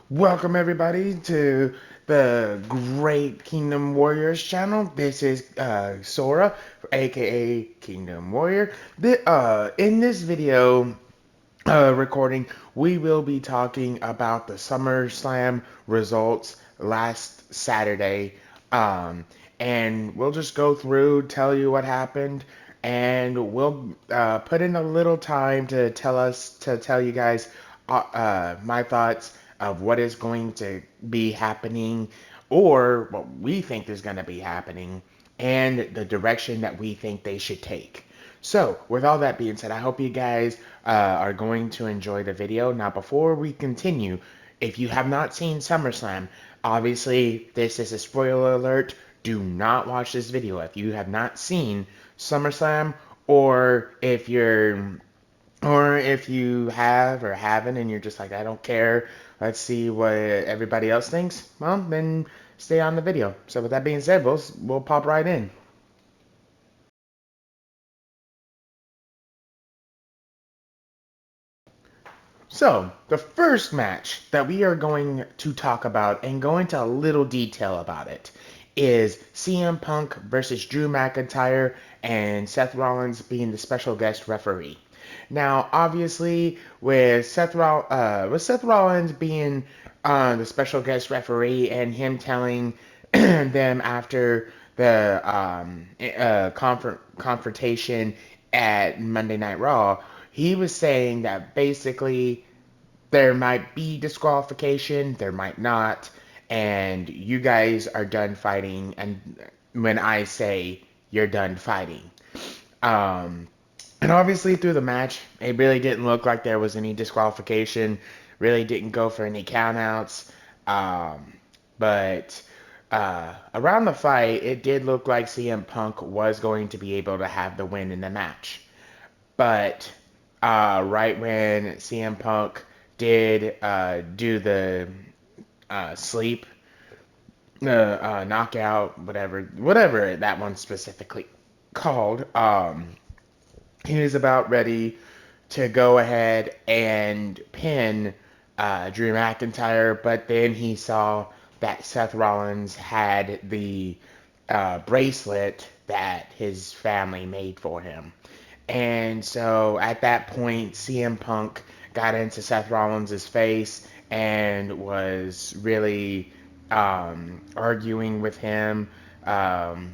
Welcome everybody to the Great Kingdom Warriors channel. This is Sora, aka Kingdom Warrior. In this video recording, we will be talking about the SummerSlam results last Saturday. And we'll just go through, tell you what happened, and we'll put in a little time to tell you guys my thoughts of what is going to be happening, or what we think is going to be happening, and the direction that we think they should take. So, with all that being said, I hope you guys are going to enjoy the video. Now, before we continue, if you have not seen SummerSlam, obviously this is a spoiler alert. Do not watch this video if you have not seen SummerSlam, or if you have or haven't and you're just like, I don't care, let's see what everybody else thinks, well, then stay on the video. So with that being said, we'll pop right in. So, the first match that we are going to talk about and go into a little detail about it is CM Punk versus Drew McIntyre, and Seth Rollins being the special guest referee. Now, obviously, with Seth Rollins being the special guest referee and him telling them after the confrontation at Monday Night Raw, he was saying that basically there might be disqualification, there might not, and you guys are done fighting. And when I say you're done fighting, um, and obviously through the match, it really didn't look like there was any disqualification. Really didn't go for any countouts. But around the fight, it did look like CM Punk was going to be able to have the win in the match. But right when CM Punk did do the sleep, the knockout, whatever that one specifically called, he was about ready to go ahead and pin Drew McIntyre, but then he saw that Seth Rollins had the bracelet that his family made for him. And so at that point, CM Punk got into Seth Rollins' face and was really arguing with him, um,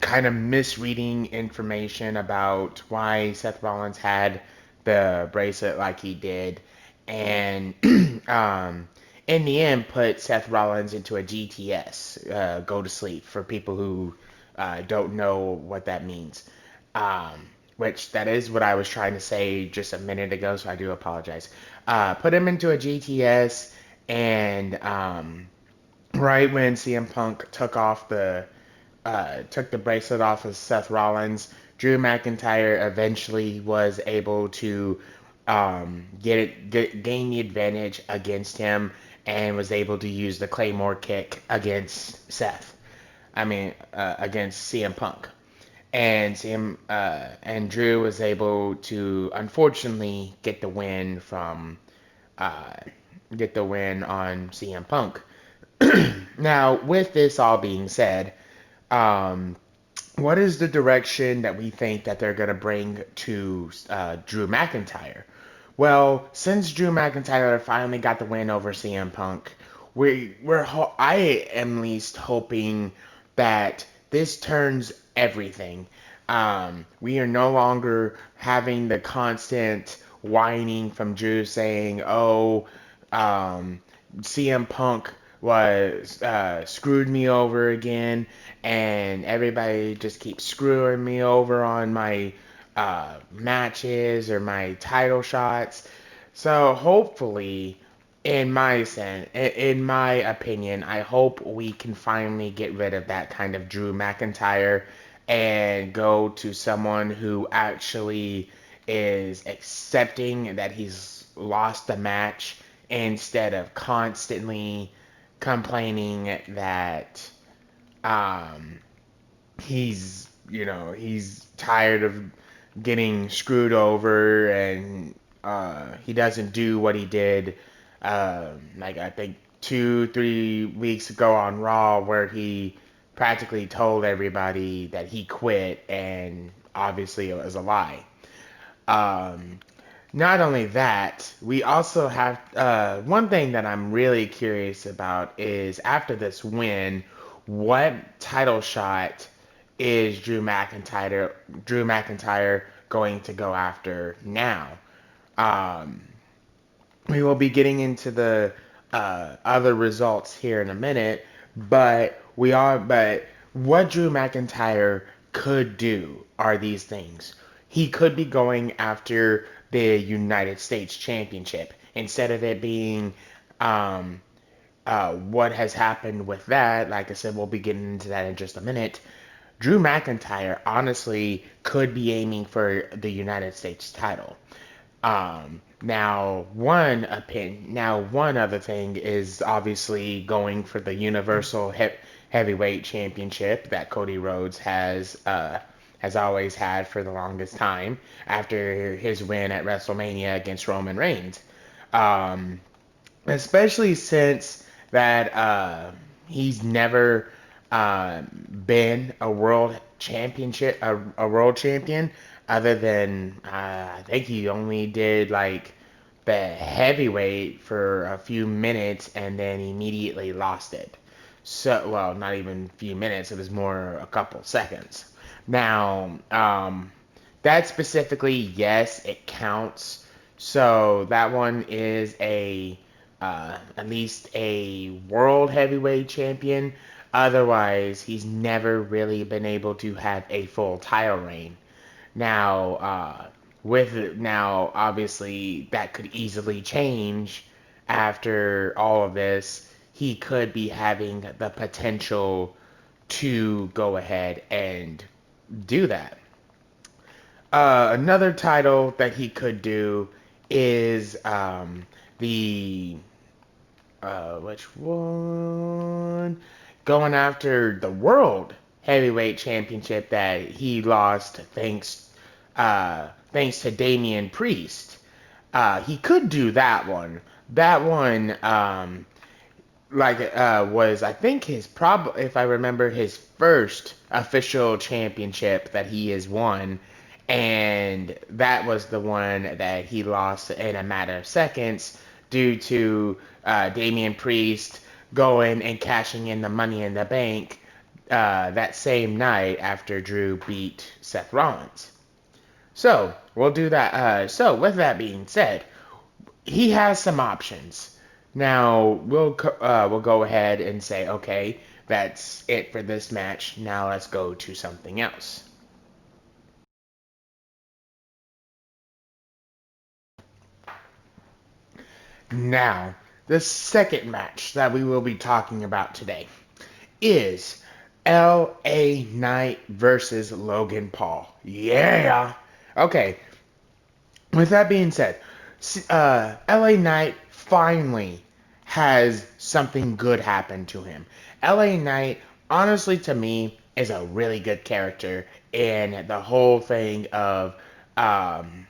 kind of misreading information about why Seth Rollins had the bracelet like he did, and in the end put Seth Rollins into a GTS, go to sleep, for people who don't know what that means. Which that is what I was trying to say just a minute ago, so I do apologize. Put him into a GTS, and right when CM Punk took the bracelet off of Seth Rollins, Drew McIntyre eventually was able to gain the advantage against him, and was able to use the Claymore kick against against CM Punk. And Drew was able to unfortunately uh, get the win on CM Punk. Now, with this all being said, um, what is the direction that we think that they're going to bring to Drew McIntyre? Well, since Drew McIntyre finally got the win over CM Punk, I am at least hoping that this turns everything. We are no longer having the constant whining from Drew saying, "Oh, CM Punk was screwed me over again, and everybody just keeps screwing me over on my matches or my title shots." So hopefully, in my opinion, I hope we can finally get rid of that kind of Drew McIntyre and go to someone who actually is accepting that he's lost the match, instead of constantly complaining that um, he's tired of getting screwed over, and he doesn't do what he did like I think 2, 3 weeks ago on Raw, where he practically told everybody that he quit, and obviously it was a lie. Um, Not only that, we also have one thing that I'm really curious about is after this win, what title shot is Drew McIntyre going to go after now? Um, we will be getting into the other results here in a minute, but what Drew McIntyre could do are these things. He could be going after the United States Championship instead of it being um, what has happened with that. Like I said, we'll be getting into that in just a minute. Drew McIntyre honestly could be aiming for the United States title. Now one other thing is obviously going for the Heavyweight Championship that Cody Rhodes has always had for the longest time after his win at WrestleMania against Roman Reigns. Um, Especially since that he's never been a world champion, other than I think he only did like the heavyweight for a few minutes and then immediately lost it. So, well, not even a few minutes; it was more a couple seconds. Now, that specifically, yes, it counts. So that one is at least a world heavyweight champion. Otherwise, he's never really been able to have a full title reign. Now, obviously, that could easily change after all of this. He could be having the potential to go ahead and do that. Another title that he could do is the which one? Going after the World Heavyweight Championship that he lost thanks to Damian Priest. He could do that one. That one, was I think if I remember his first official championship that he has won, and that was the one that he lost in a matter of seconds due to Damian Priest going and cashing in the Money in the Bank that same night after Drew beat Seth Rollins. So we'll do that. So with that being said, he has some options. Now we'll go ahead and say, okay, that's it for this match. Now let's go to something else. Now, the second match that we will be talking about today is LA Knight versus Logan Paul. Yeah. Okay. With that being said, LA Knight finally has something good happen to him. LA Knight, honestly, to me, is a really good character in the whole thing um,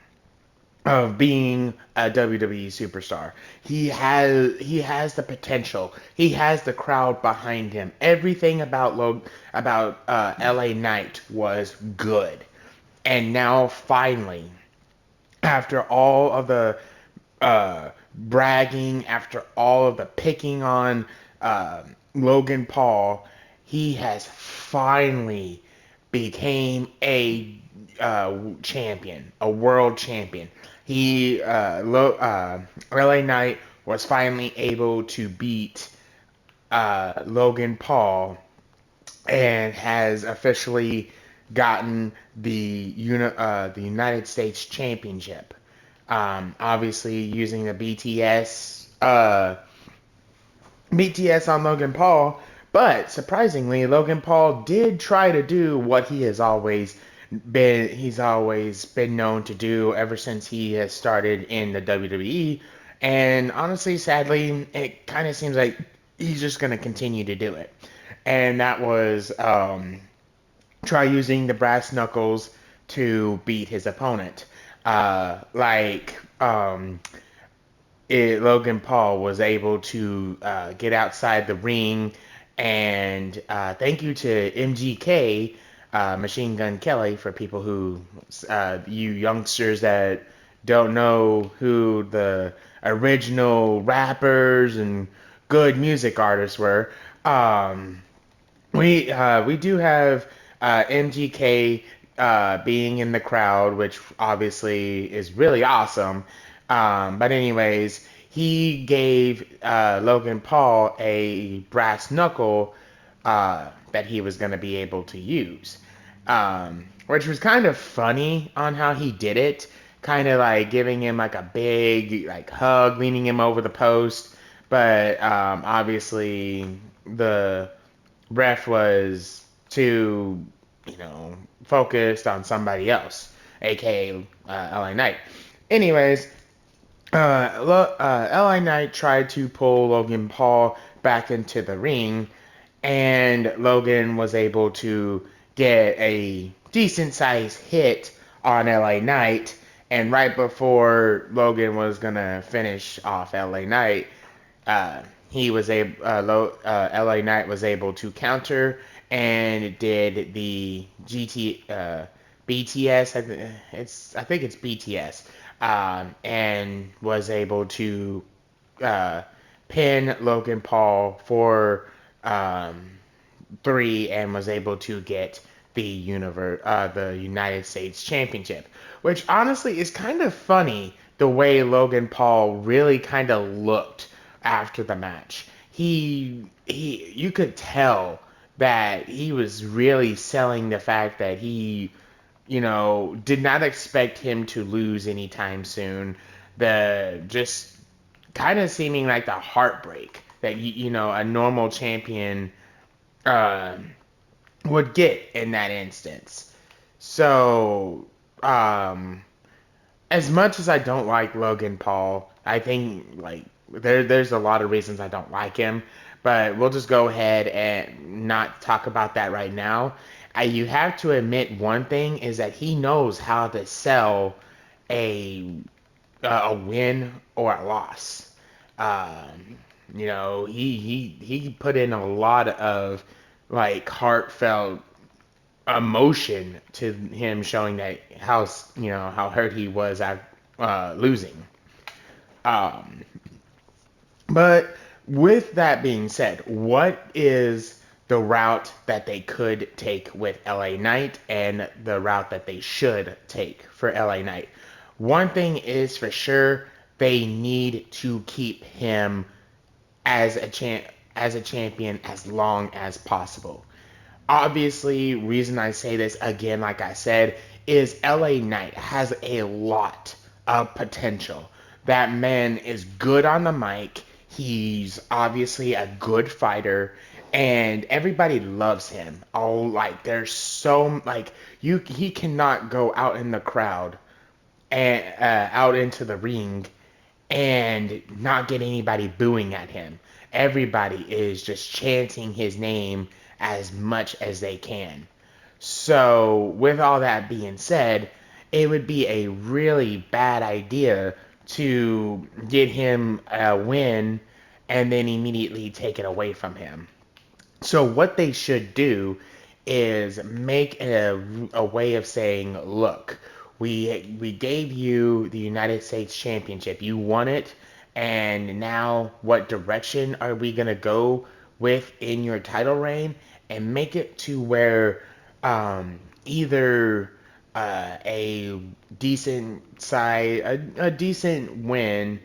of being a WWE superstar. He has the potential. He has the crowd behind him. Everything about LA Knight was good. And now finally, after all of the bragging, after all of the picking on Logan Paul, he has finally became a champion, a world champion. LA Knight was finally able to beat Logan Paul and has officially gotten the United States Championship. Obviously, using the BTS on Logan Paul, but surprisingly, Logan Paul did try to do what he's always been known to do ever since he has started in the WWE. And honestly, sadly, it kind of seems like he's just going to continue to do it. And that was try using the brass knuckles to beat his opponent. Like Logan Paul was able to get outside the ring, and thank you to MGK, Machine Gun Kelly, for people who, you youngsters that don't know who the original rappers and good music artists were. Um, we do have MGK being in the crowd, which obviously is really awesome. But anyways, he gave Logan Paul a brass knuckle that he was going to be able to use, which was kind of funny on how he did it. Kind of like giving him like a big like hug, leaning him over the post. But obviously the ref was too, focused on somebody else, aka LA Knight. Anyways, LA Knight tried to pull Logan Paul back into the ring, and Logan was able to get a decent sized hit on LA Knight. And right before Logan was gonna finish off LA Knight, he was able, LA Knight was able to counter and did the BTS. I think it's BTS, and was able to uh, pin Logan Paul for um, 3, and was able to get the United States Championship, which honestly is kind of funny the way Logan Paul really kind of looked after the match. You could tell that he was really selling the fact that he, did not expect him to lose anytime soon. The just kind of seeming like the heartbreak that a normal champion uh, would get in that instance. So, as much as I don't like Logan Paul, I think like there's a lot of reasons I don't like him, but we'll just go ahead and not talk about that right now. You have to admit one thing is that he knows how to sell a a win or a loss. He put in a lot of like heartfelt emotion to him, showing that how hurt he was at losing. Um, but with that being said, what is the route that they could take with LA Knight and the route that they should take for LA Knight? One thing is for sure, they need to keep him as a champion as long as possible. Obviously, reason I say this again, like I said, is LA Knight has a lot of potential. That man is good on the mic. He's obviously a good fighter, and everybody loves him. Oh, like there's so like he cannot go out in the crowd and out into the ring and not get anybody booing at him. Everybody is just chanting his name as much as they can. So, with all that being said, it would be a really bad idea to get him a win and then immediately take it away from him. So, what they should do is make a way of saying, look, we gave you the United States Championship. You won it, and now what direction are we gonna go with in your title reign? And make it to where either a a decent win,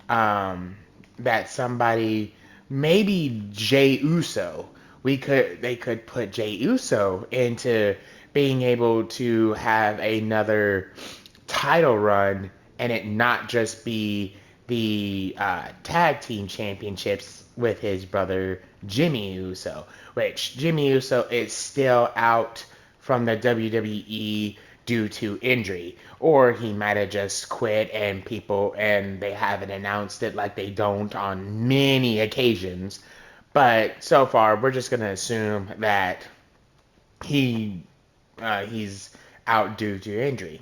um, that somebody, maybe Jey Uso, they could put Jey Uso into being able to have another title run, and it not just be the tag team championships with his brother Jimmy Uso, which Jimmy Uso is still out from the WWE due to injury, or he might have just quit and they haven't announced it like they don't on many occasions. But so far, we're just gonna assume that he he's out due to injury.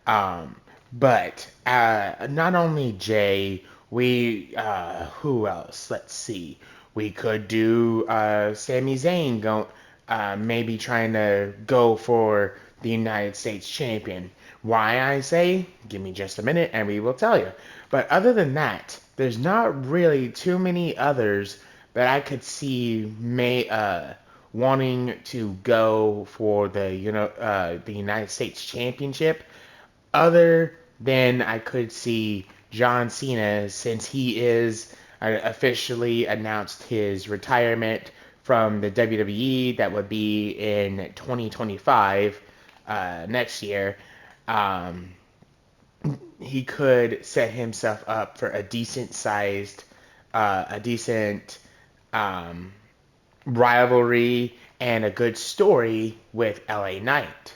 Um, but not only Jay Who else? Let's see. We could do Sami Zayn maybe trying to go for the United States champion. Why I say? Give me just a minute and we will tell you. But other than that, there's not really too many others that I could see wanting to go for the United States championship, other than I could see John Cena, since he is officially announced his retirement from the WWE. That would be in 2025, next year. Um, he could set himself up for a decent um, rivalry and a good story with LA Knight.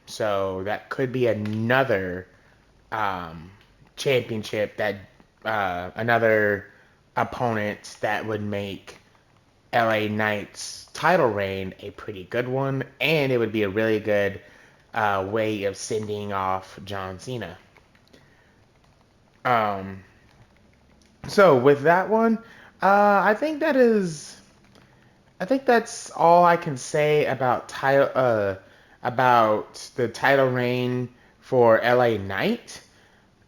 So that could be another um, championship another opponent that would make LA Knight's title reign a pretty good one, and it would be a really good way of sending off John Cena. Um, so with that one, I think I think that's all I can say about the title reign for LA Knight.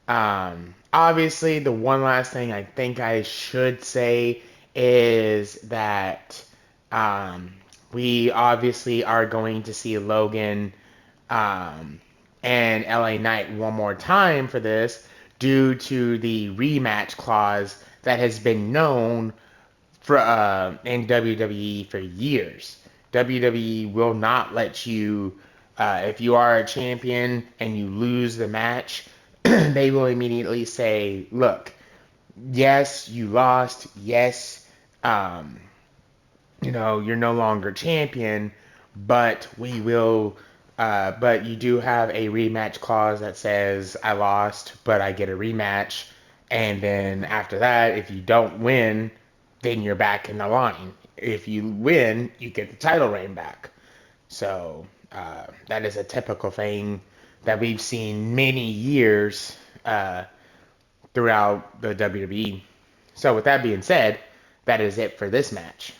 Obviously, the one last thing I think I should say is that um, we obviously are going to see Logan um, and LA Knight one more time for this due to the rematch clause that has been known in WWE for years. WWE will not let you, if you are a champion and you lose the match, they will immediately say, look, yes, you lost. Yes, um, you're no longer champion, but but you do have a rematch clause that says, I lost, but I get a rematch. And then after that, if you don't win, then you're back in the line. If you win, you get the title reign back. So that is a typical thing that we've seen many years throughout the WWE. So with that being said, that is it for this match.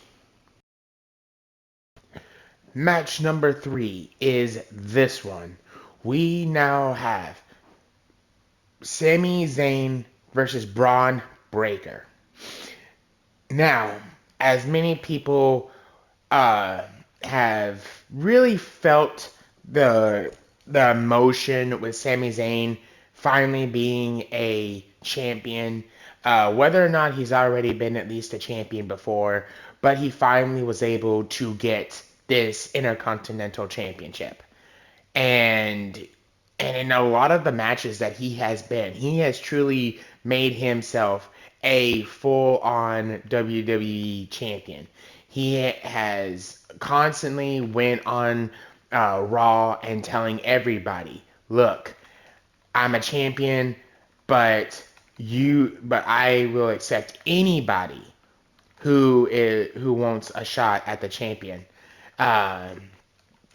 Match number 3 is this one. We now have Sami Zayn versus Braun Breaker. Now, as many people uh, have really felt the emotion with Sami Zayn finally being a champion, whether or not he's already been at least a champion before, but he finally was able to get this Intercontinental Championship. And in a lot of the matches that he has truly made himself a full-on WWE champion. He has constantly went on Raw and telling everybody, "Look, I'm a champion, but I will accept anybody who wants a shot at the champion." Um,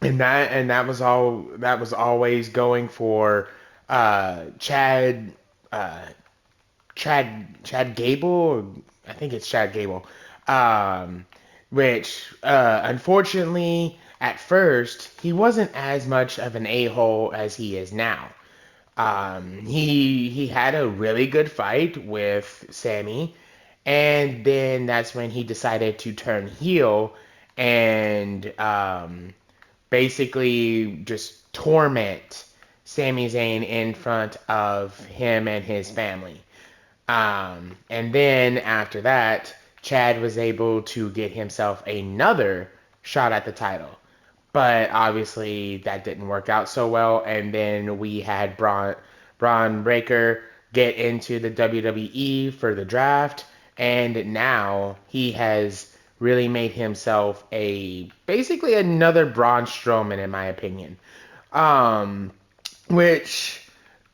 that was always going for Chad uh, Chad Gable. I think it's Chad Gable. Um, which unfortunately at first he wasn't as much of an a-hole as he is now. He had a really good fight with Sammy, and then that's when he decided to turn heel and basically just torment Sami Zayn in front of him and his family. And then after that, Chad was able to get himself another shot at the title. But obviously that didn't work out so well. And then we had Braun Breaker get into the WWE for the draft. And now he has really made himself basically another Braun Strowman, in my opinion. Um, which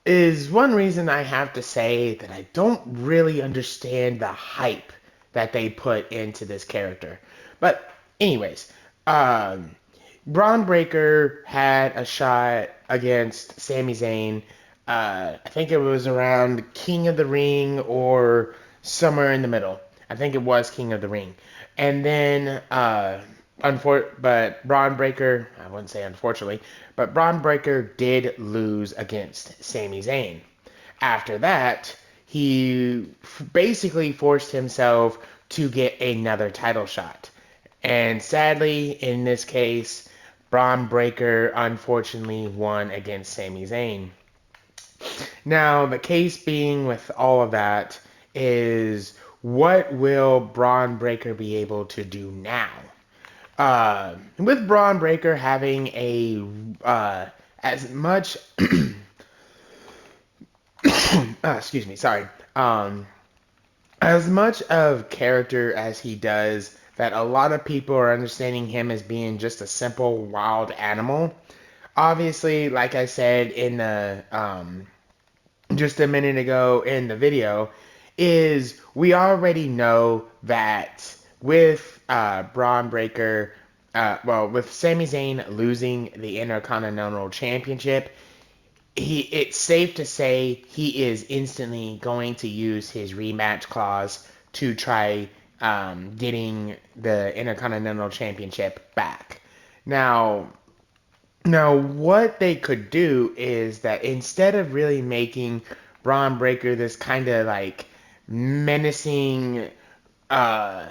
is one reason I have to say that I don't really understand the hype that they put into this character. But anyways, Braun Breaker had a shot against Sami Zayn I think it was around King of the Ring or somewhere in the middle. I think it was King of the Ring. And then, but Braun Breaker, I wouldn't say unfortunately, but Braun Breaker did lose against Sami Zayn. After that, he basically forced himself to get another title shot. And sadly, in this case, Braun Breaker unfortunately won against Sami Zayn. Now, the case being with all of that is what will Braun Breaker be able to do now? With Braun Breaker having a as much excuse me, sorry. As much of character as he does, that a lot of people are understanding him as being just a simple wild animal. Obviously, like I said in the just a minute ago in the video, is we already know that with Braun Breaker, with Sami Zayn losing the Intercontinental Championship, it's safe to say he is instantly going to use his rematch clause to try getting the Intercontinental Championship back. Now, what they could do is that instead of really making Braun Breaker this kind of like menacing, uh,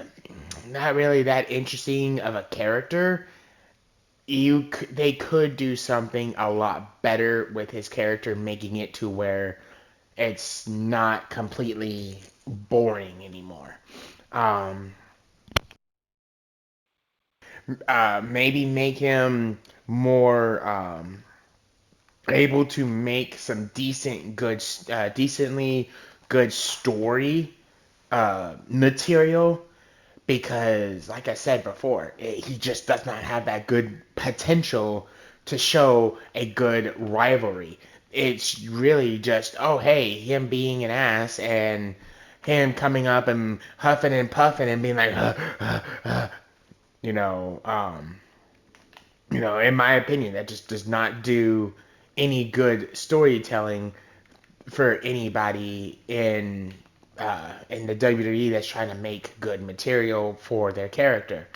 not really that interesting of a character, they could do something a lot better with his character, making it to where it's not completely boring anymore. Um, Maybe make him more able to make some decently good story material, because, like I said before, he just does not have that good potential to show a good rivalry. It's really just, oh, hey, him being an ass and him coming up and huffing and puffing and being like, you know, um, in my opinion, that just does not do any good storytelling for anybody in the WWE that's trying to make good material for their character.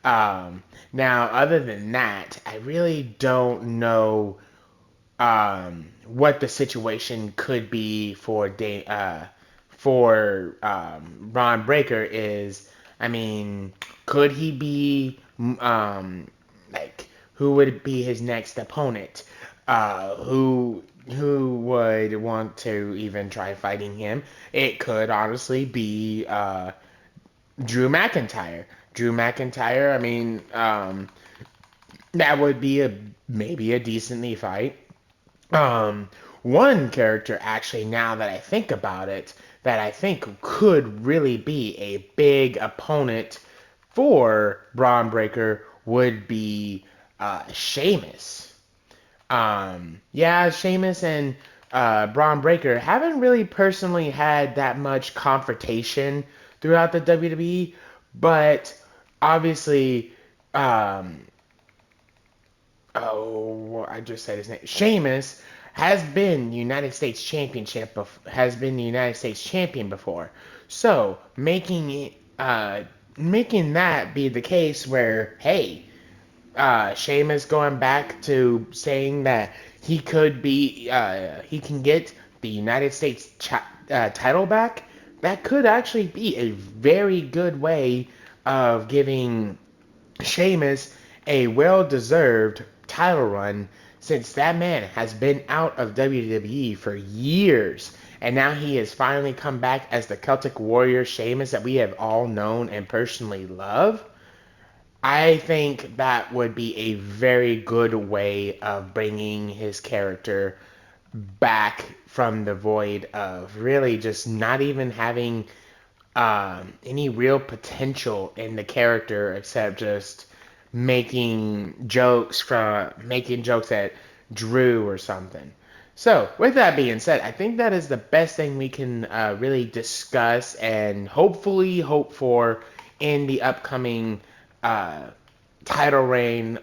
Now, other than that, I really don't know what the situation could be for Ron Breaker. Is, I mean, could he be like, who would be his next opponent? Who would want to even try fighting him? It could honestly be Drew McIntyre. Drew McIntyre. I mean, that would be a maybe a decently fight. Um, One character, actually, now that I think about it, that I think could really be a big opponent for Braun Breaker would be Sheamus. Yeah, Sheamus and Braun Breaker haven't really personally had that much confrontation throughout the WWE, but obviously, um, oh, I just said his name. Sheamus has been the United States champion before. So making that be the case where, hey, Sheamus going back to saying that he can get the United States title back. That could actually be a very good way of giving Sheamus a well-deserved title run, since that man has been out of WWE for years, and now he has finally come back as the Celtic Warrior Sheamus that we have all known and personally love. I think that would be a very good way of bringing his character back from the void of really just not even having any real potential in the character, except just making jokes at Drew or something. So, with that being said, I think that is the best thing we can really discuss and hopefully hope for in the upcoming uh, title reign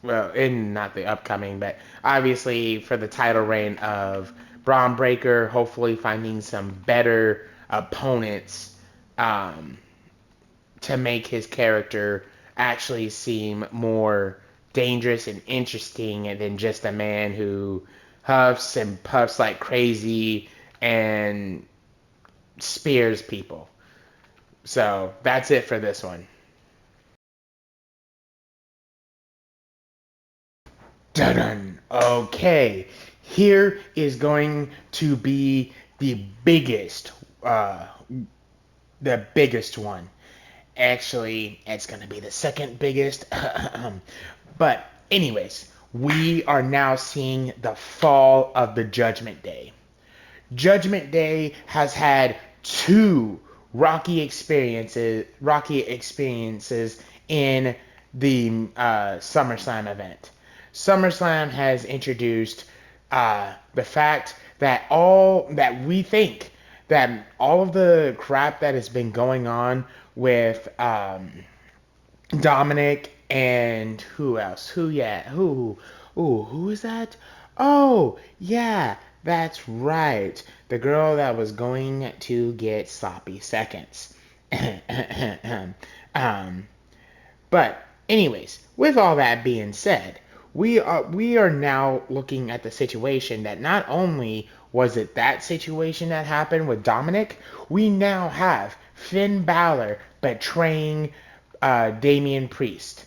well, in not the upcoming, but obviously for the title reign of Braun Breaker, hopefully finding some better opponents um, to make his character actually seem more dangerous and interesting than just a man who huffs and puffs like crazy and spears people. So that's it for this one. Dun. Okay, here is going to be uh, the biggest one. Actually, it's going to be the second biggest. But, anyways, we are now seeing the fall of the Judgment Day. Judgment Day has had two rocky experiences in the SummerSlam event. SummerSlam has introduced the fact that all that we think that all of the crap that has been going on with Dominic and who else? Who yeah? Who? Ooh, who is that? Oh, yeah, that's right. The girl that was going to get sloppy seconds. um, but anyways, with all that being said, we are now looking at the situation that not only was it that situation that happened with Dominic, we now have Finn Balor betraying Damian Priest.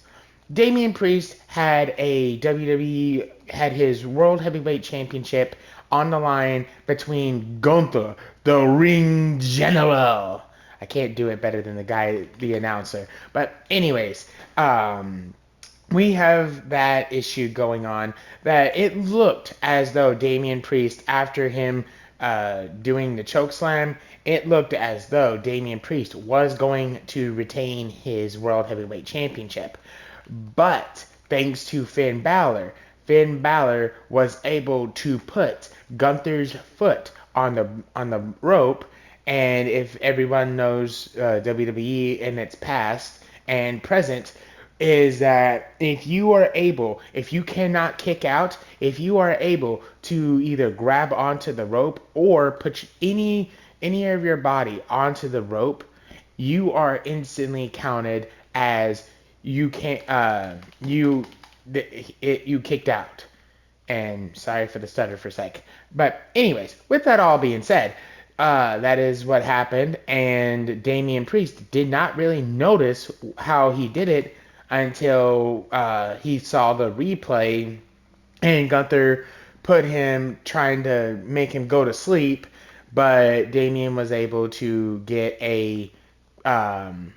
Damian Priest had his World Heavyweight Championship on the line between Gunther, the Ring General. I can't do it better than the announcer. But anyways, we have that issue going on that it looked as though Damian Priest, after him doing the choke slam, it looked as though Damian Priest was going to retain his World Heavyweight Championship. But thanks to Finn Balor was able to put Gunther's foot on the rope. And if everyone knows WWE in its past and present, is that if you cannot kick out, if you are able to either grab onto the rope or put any of your body onto the rope, you are instantly counted as you can't you kicked out. And sorry for the stutter for a sec. But anyways, with that all being said, that is what happened, and Damian Priest did not really notice how he did it until he saw the replay, and Gunther put him trying to make him go to sleep, but Damian was able to um,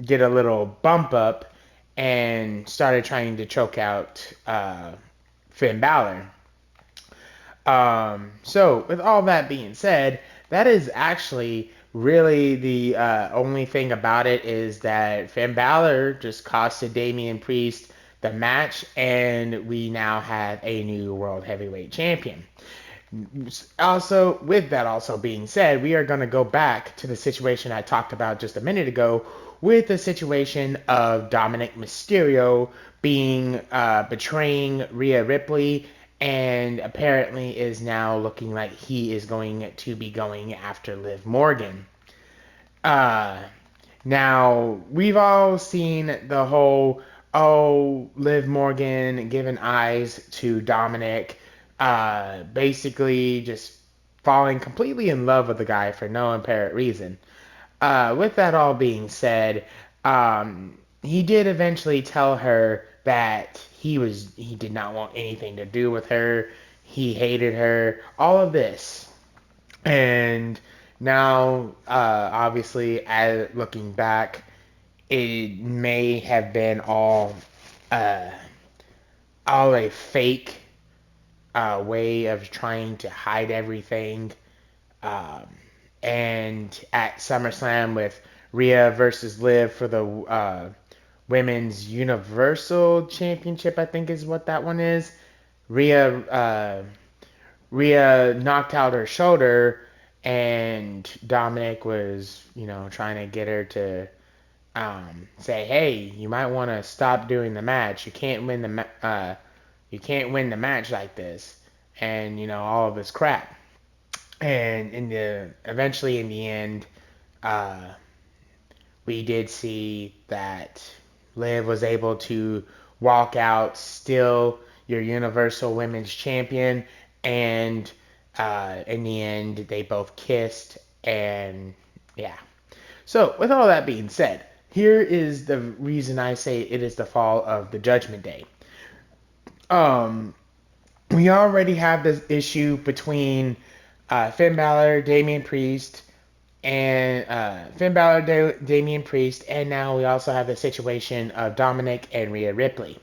get a little bump up and started trying to choke out Finn Balor. So, with all that being said, that is actually really the only thing about it is that Finn Balor just costed Damian Priest the match, and we now have a new World Heavyweight Champion. Also, with that also being said, we are going to go back to the situation I talked about just a minute ago with the situation of Dominic Mysterio being betraying Rhea Ripley, and apparently is now looking like he is going to be going after Liv Morgan. Uh, Now, we've all seen the whole, oh, Liv Morgan giving eyes to Dominic, basically just falling completely in love with the guy for no apparent reason. With that all being said, he did eventually tell her that he did not want anything to do with her. He hated her. All of this. And now, obviously, as looking back, it may have been uh, all a fake way of trying to hide everything. Um, and at SummerSlam with Rhea versus Liv for the Women's Universal Championship, I think is what that one is. Rhea Rhea knocked out her shoulder, and Dominic was, trying to get her to say, hey, you might want to stop doing the match. You can't win the match like this, and all of this crap. And eventually in the end, uh, we did see that Liv was able to walk out still your Universal Women's Champion, and in the end, they both kissed, and yeah. So, with all that being said, here is the reason I say it is the fall of the Judgment Day. Um, we already have this issue between Finn Balor, Damian Priest, and Damian Priest, and now we also have the situation of Dominic and Rhea Ripley.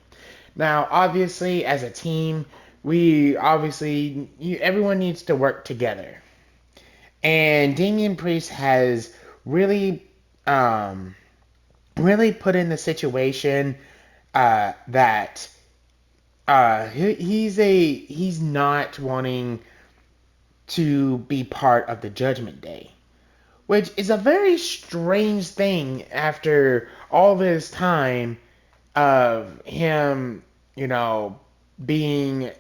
Now, obviously, as a team, everyone needs to work together, and Damian Priest has really, um, really put in the situation that he's not wanting to be part of the Judgment Day, which is a very strange thing after all this time of him, being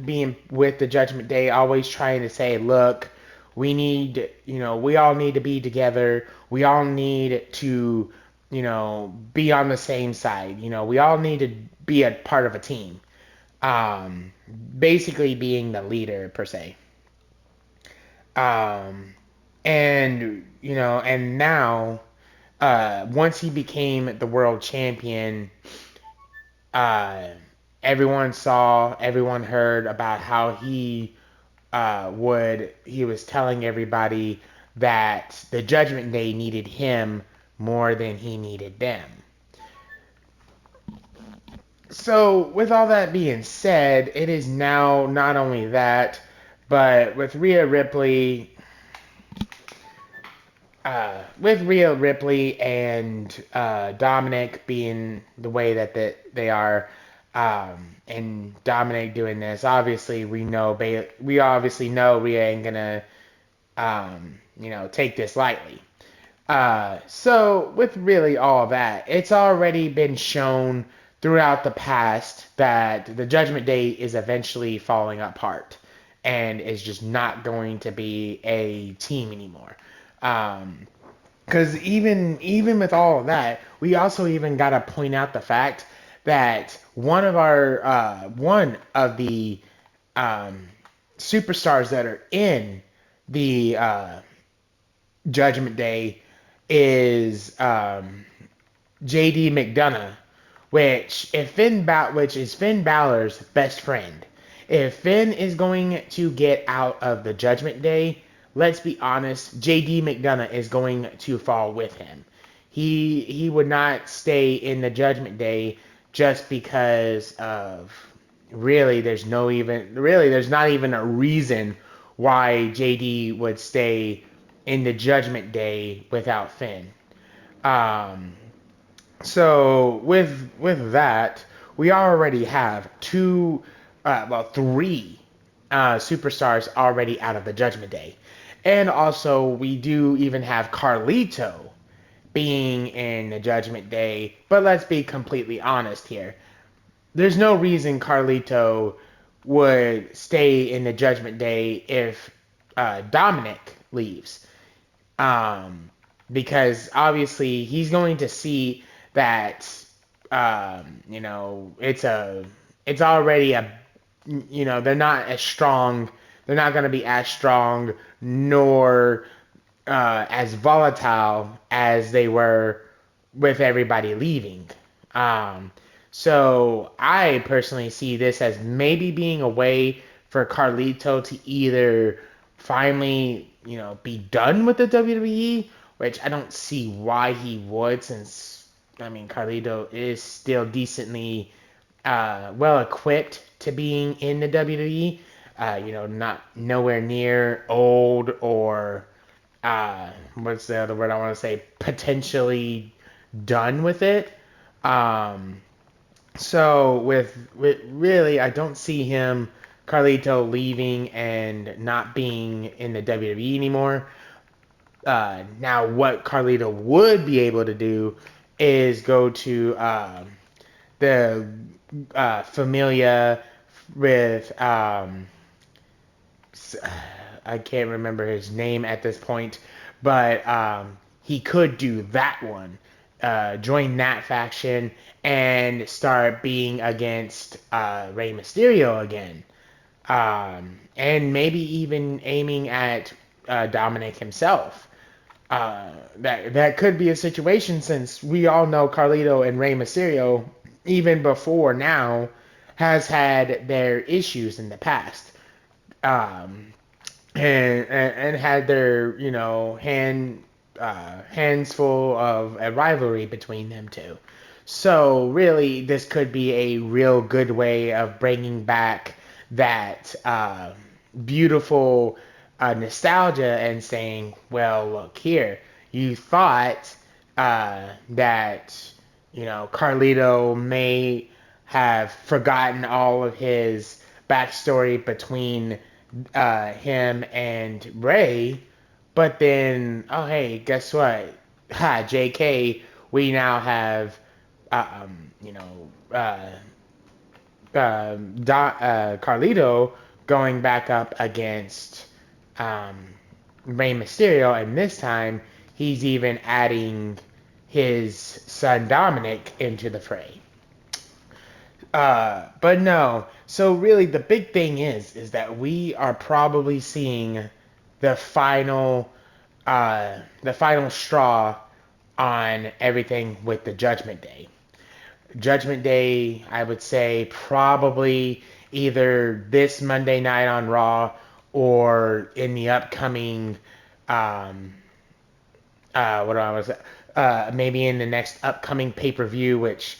being with the Judgment Day, always trying to say, look, we all need to be together. We all need to, be on the same side. We all need to be a part of a team. Um, Basically being the leader per se. Um, and now, once he became the world champion, uh, everyone heard about how he was telling everybody that the Judgment Day needed him more than he needed them. So, with all that being said, it is now not only that, but with Rhea Ripley and Dominic being the way that they are, and Dominic doing this, obviously we obviously know Rhea ain't gonna, take this lightly. So with really all that, it's already been shown throughout the past that the Judgment Day is eventually falling apart and is just not going to be a team anymore. Because even with all of that, we also even got to point out the fact that one of the um, superstars that are in the Judgment Day is JD McDonough, which is Finn Balor's best friend. If Finn is going to get out of the Judgment Day, let's be honest, JD McDonough is going to fall with him. He would not stay in the Judgment Day just because of there's not even a reason why JD would stay in the Judgment Day without Finn. Um, so with that, we already have three superstars already out of the Judgment Day, and also we do even have Carlito being in the Judgment Day. But let's be completely honest here. There's no reason Carlito would stay in the Judgment Day if Dominic leaves. Because obviously he's going to see that it's already they're not as strong. They're not going to be as strong nor as volatile as they were with everybody leaving. So I personally see this as maybe being a way for Carlito to either finally, be done with the WWE, which I don't see why he would, since Carlito is still decently well equipped to being in the WWE. Not nowhere near old or what's the other word I want to say? Potentially done with it. So with really, I don't see him Carlito leaving and not being in the WWE anymore. Now, what Carlito would be able to do is go to the Familia with I can't remember his name at this point, but he could do that one. Join that faction and start being against Rey Mysterio again. And maybe even aiming at Dominic himself. That could be a situation since we all know Carlito and Rey Mysterio, even before now, has had their issues in the past. Um, and had their hands full of a rivalry between them two. So really, this could be a real good way of bringing back that beautiful nostalgia and saying, well, look here, you thought that Carlito may have forgotten all of his backstory between him and Ray, but then, oh hey, guess what? Ha, JK, we now have, you know, Carlito going back up against um, Rey Mysterio, and this time he's even adding his son Dominic into the fray. But no. So really, the big thing is that we are probably seeing the final straw on everything with the Judgment Day. Judgment Day, I would say probably either this Monday night on Raw or in the upcoming, um, what do I was, maybe in the next upcoming pay per view, which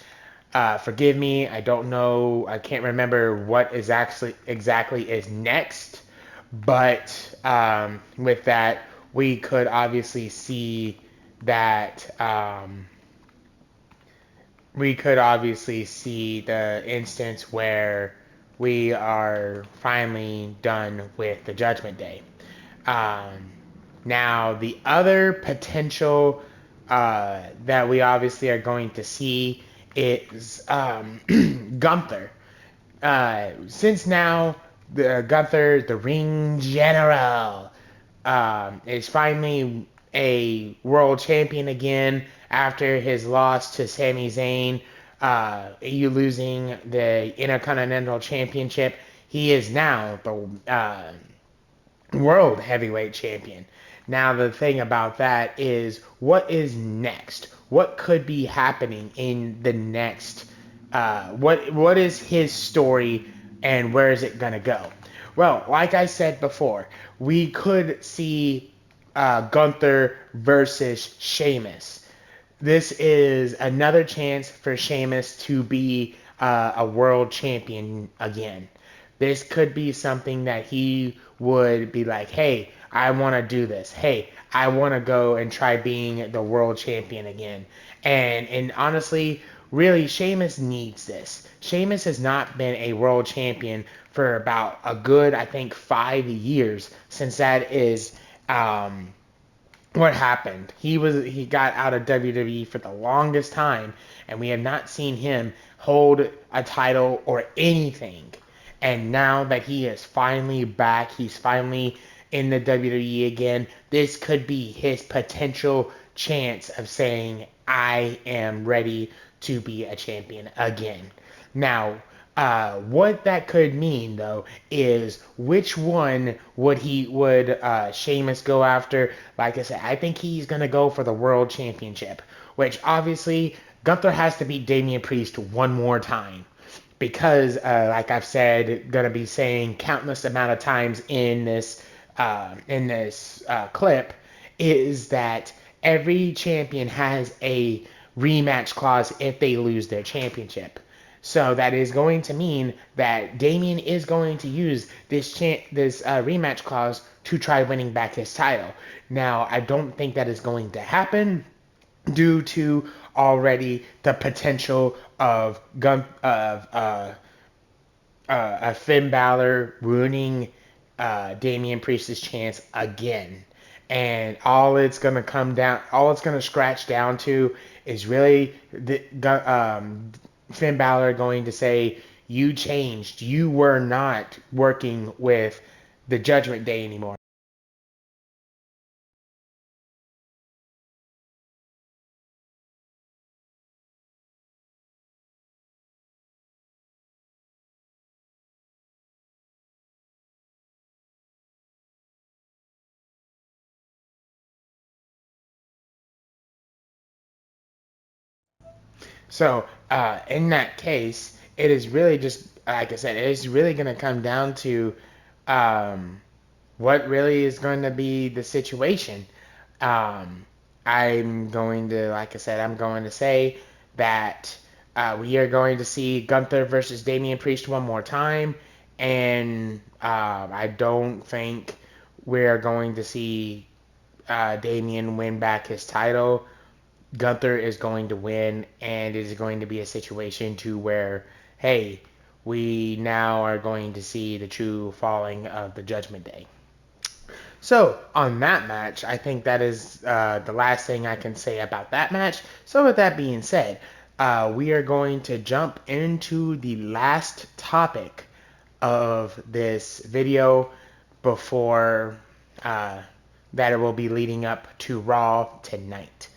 forgive me, I don't know, I can't remember what is exactly is next, but with that, we could obviously see that the instance where we are finally done with the Judgment Day. Um, Now, the other potential that we obviously are going to see is Gunther. Since now Gunther, the Ring General, is finally a world champion again after his loss to Sami Zayn. You losing the Intercontinental Championship, he is now the world heavyweight champion. Now the thing about that is, what is next? What could be happening in the next? What is his story, and where is it gonna go? Well, like I said before, we could see Gunther versus Sheamus. This is another chance for Sheamus to be a world champion again. This could be something that he would be like, hey, I want to do this. Hey, I want to go and try being the world champion again. And honestly, really, Sheamus needs this. Sheamus has not been a world champion for about a good, I think, 5 years since that is what happened. He got out of WWE for the longest time, and we have not seen him hold a title or anything. And now that he is finally back, he's finally in the WWE again. This could be his potential chance of saying, "I am ready to be a champion again." Now, what that could mean though is which one would Sheamus go after? Like I said, I think he's gonna go for the world championship, which obviously Gunther has to beat Damian Priest one more time. Because, like I've said, gonna be saying countless amount of times in this clip, is that every champion has a rematch clause if they lose their championship. So that is going to mean that Damien is going to use this rematch clause to try winning back his title. Now, I don't think that is going to happen due to already the potential of Finn Balor ruining Damian Priest's chance again. And all it's gonna scratch down to is really Finn Balor going to say, "You changed. You were not working with the Judgment Day anymore." So, in that case, it is really just like I said, it is really going to come down to um, what really is going to be the situation. Um, I'm going to, like I said, I'm going to say that we are going to see Gunther versus Damian Priest one more time, and I don't think we're going to see Damian win back his title. Gunther is going to win, and it is going to be a situation to where, hey, we now are going to see the true falling of the Judgment Day. So, on that match, I think that is the last thing I can say about that match. So, with that being said, we are going to jump into the last topic of this video before that it will be leading up to Raw tonight.